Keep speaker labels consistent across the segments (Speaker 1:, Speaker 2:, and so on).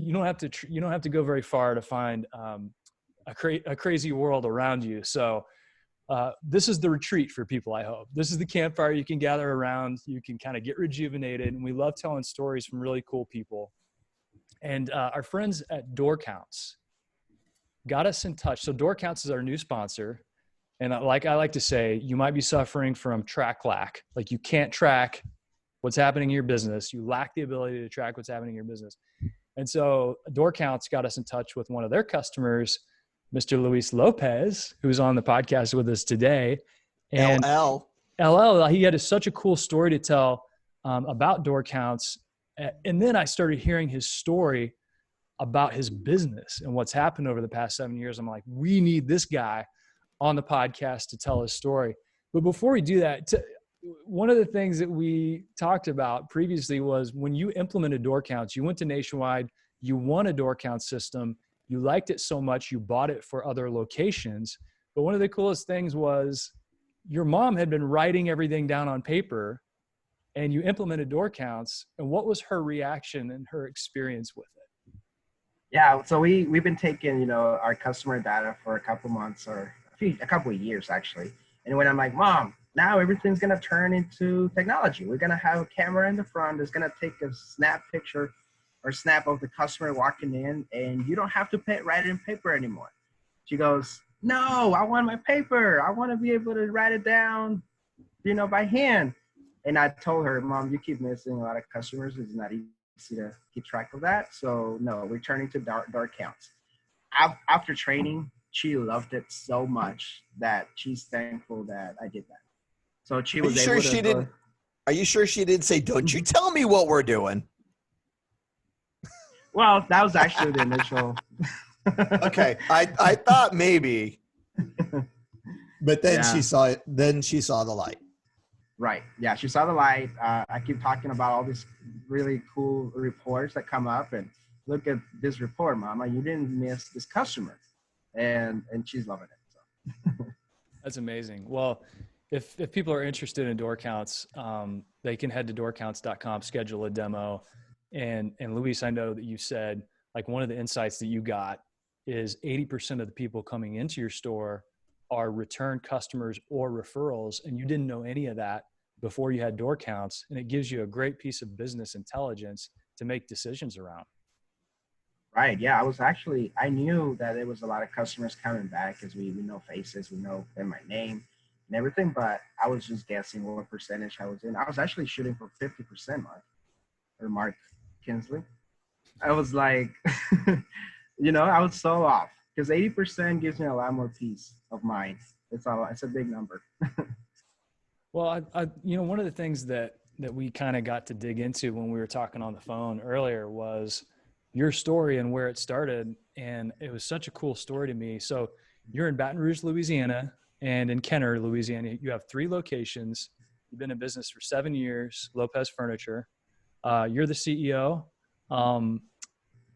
Speaker 1: you don't have to you don't have to go very far to find a crazy world around you. So this is the retreat for people. I hope this is the campfire you can gather around. You can kind of get rejuvenated, and we love telling stories from really cool people. And our friends at Door Counts got us in touch. So Door Counts is our new sponsor. And like I like to say, you might be suffering from track lack. Like you can't track what's happening in your business. You lack the ability to track what's happening in your business. And so Door Counts got us in touch with one of their customers, Mr. Luis Lopez, who's on the podcast with us today. And LL, he had such a cool story to tell about Door Counts. And then I started hearing his story about his business and what's happened over the past 7 years. I'm like, we need this guy on the podcast to tell his story. But before we do that, one of the things that we talked about previously was when you implemented Door Counts, you went to Nationwide, you won a Door Count system, you liked it so much, you bought it for other locations. But one of the coolest things was your mom had been writing everything down on paper and you implemented Door Counts. And what was her reaction and her experience with it?
Speaker 2: Yeah, so we've been taking, our customer data for a couple months or a couple of years actually. And when I'm like, Mom, now everything's gonna turn into technology. We're gonna have a camera in the front that's gonna take a snap picture or snap of the customer walking in, and you don't have to write it in paper anymore. She goes, no, I want my paper. I want to be able to write it down, by hand. And I told her, Mom, you keep missing a lot of customers. It's not easy to keep track of that. So no, we're turning to Door Counts. After training, she loved it so much that she's thankful that I did that. So she was able to.
Speaker 3: Are you sure she didn't say, don't you tell me what we're doing?
Speaker 2: Well, that was actually the initial.
Speaker 3: Okay. I thought maybe.
Speaker 4: But then she saw it. Then she saw the light.
Speaker 2: Right. Yeah. She saw the light. I keep talking about all these really cool reports that come up, and look at this report, Mama. You didn't miss this customer. And she's loving it. So.
Speaker 1: That's amazing. Well, if people are interested in Door Counts, they can head to doorcounts.com, schedule a demo. And Luis, I know that you said like one of the insights that you got is 80% of the people coming into your store are return customers or referrals. And you didn't know any of that before you had Door Counts. And it gives you a great piece of business intelligence to make decisions around.
Speaker 2: Right. Yeah. I knew that there was a lot of customers coming back because we know faces, we know them by name and everything, but I was just guessing what percentage I was in. I was actually shooting for 50%, Mark Kinsley. I was like, I was so off because 80% gives me a lot more peace of mind. It's a big number.
Speaker 1: Well, one of the things that we kind of got to dig into when we were talking on the phone earlier was your story and where it started. And it was such a cool story to me. So you're in Baton Rouge, Louisiana, and in Kenner, Louisiana. You have 3 locations. You've been in business for 7 years, Lopez Furniture. You're the CEO. And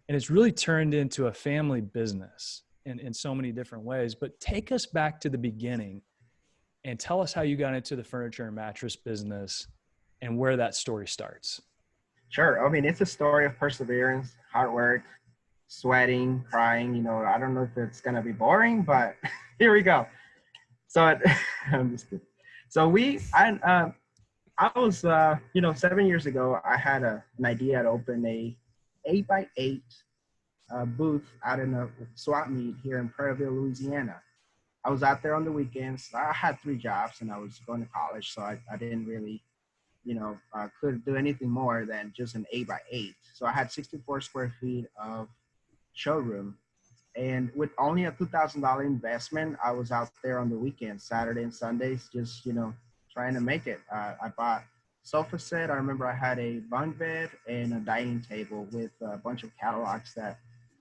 Speaker 1: it's really turned into a family business in so many different ways. But take us back to the beginning and tell us how you got into the furniture and mattress business and where that story starts.
Speaker 2: Sure. I mean, it's a story of perseverance, hard work, sweating, crying. I don't know if it's going to be boring, but here we go. So I'm just kidding. So I was, 7 years ago, I had an idea to open a 8x8 booth out in a swap meet here in Prairieville, Louisiana. I was out there on the weekends. I had 3 jobs and I was going to college, so I didn't really couldn't do anything more than just an 8x8. So I had 64 square feet of showroom. And with only a $2,000 investment, I was out there on the weekends, Saturday and Sundays, just, trying to make it. I bought sofa set. I remember I had a bunk bed and a dining table with a bunch of catalogs that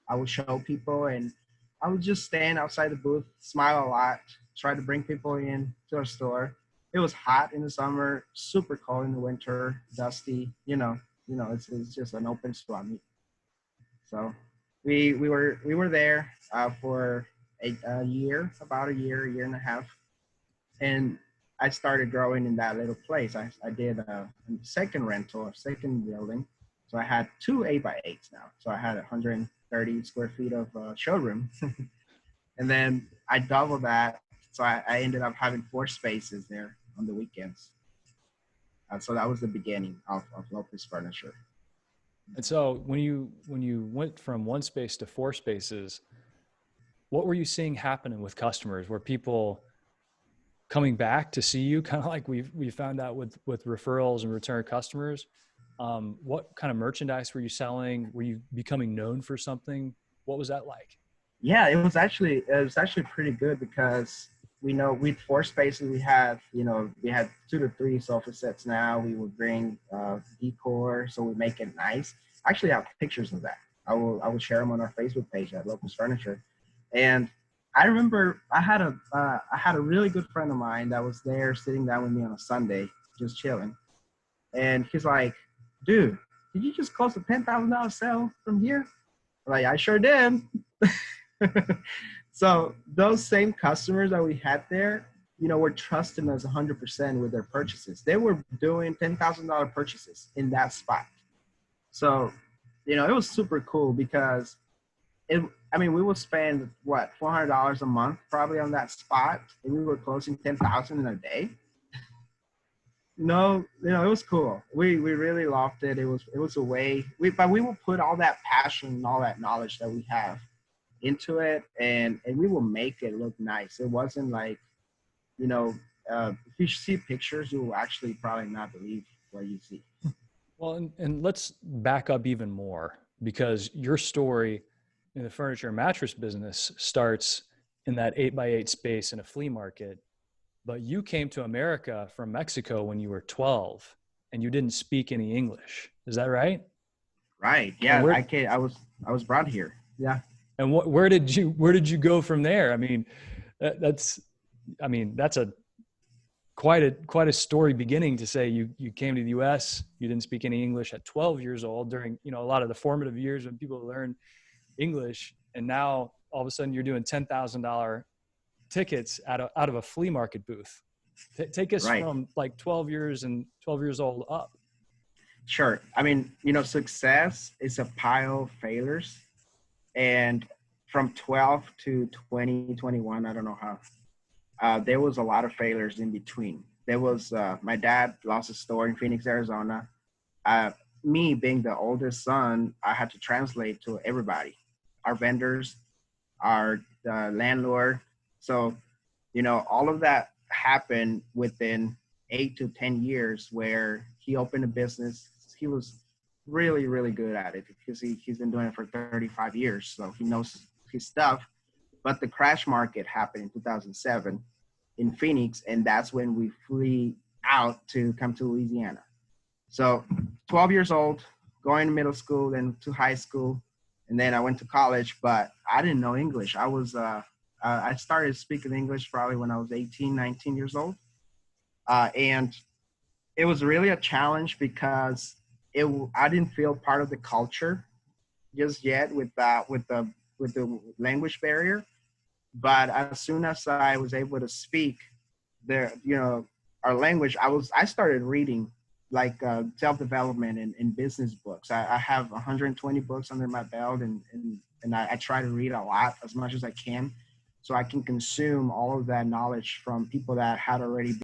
Speaker 2: I would show people. And I would just stand outside the booth, smile a lot, try to bring people in to our store. It was hot in the summer, super cold in the winter, dusty. It's just an open swap meet. So we were there for a year, about a year and a half, and I started growing in that little place. I did a second rental, a second building, So I had two 8x8s now. So I had 130 square feet of showroom. And then I doubled that. So I ended up having 4 spaces there on the weekends. So that was the beginning of Lopez Furniture.
Speaker 1: And so when you went from 1 space to 4 spaces, what were you seeing happening with customers? Were people coming back to see you, kind of like we found out with referrals and return customers? What kind of merchandise were you selling? Were you becoming known for something? What was that like?
Speaker 2: Yeah, it was actually pretty good, because we know with 4 spaces we had 2 to 3 sofa sets now. We would bring decor, so we make it nice. I actually have pictures of that. I will share them on our Facebook page at Lopez Furniture. And I remember I had a really good friend of mine that was there sitting down with me on a Sunday, just chilling. And he's like, dude, did you just close a $10,000 sale from here? I'm like, I sure did. So those same customers that we had there, were trusting us 100% with their purchases. They were doing $10,000 purchases in that spot. So, it was super cool, because we would spend $400 a month probably on that spot, and we were closing 10,000 in a day. No, it was cool. We really loved it. It was a way, but we will put all that passion and all that knowledge that we have into it, and we will make it look nice. It wasn't like, if you see pictures, you will actually probably not believe what you see.
Speaker 1: Well, and let's back up even more, because your story in the furniture and mattress business starts in that 8x8 space in a flea market, but you came to America from Mexico when you were 12 and you didn't speak any English. Is that right?
Speaker 2: Right. Yeah. I was brought here. Yeah.
Speaker 1: And where did you go from there? That's quite a story beginning to say you came to the US, you didn't speak any English at 12 years old during, a lot of the formative years when people learn English, and now all of a sudden you're doing $10,000 tickets out of a flea market booth. Take us from like 12 years old up.
Speaker 2: Sure. Success is a pile of failures, and from 12 to 2021, I don't know how, there was a lot of failures in between. There was, my dad lost a store in Phoenix, Arizona. Me being the oldest son, I had to translate to everybody, our vendors, our landlord. So, all of that happened within 8 to 10 years, where he opened a business. He was really, really good at it, because he's been doing it for 35 years. So he knows his stuff. But the crash market happened in 2007 in Phoenix, and that's when we flew out to come to Louisiana. So 12 years old, going to middle school, then to high school, and then I went to college, but I didn't know English. I started speaking English probably when I was 18, 19 years old. And it was really a challenge, because I didn't feel part of the culture just yet with the language barrier. But as soon as I was able to speak our language, I started reading like self-development and business books. I have 120 books under my belt, and I try to read a lot, as much as I can, so I can consume all of that knowledge from people that had already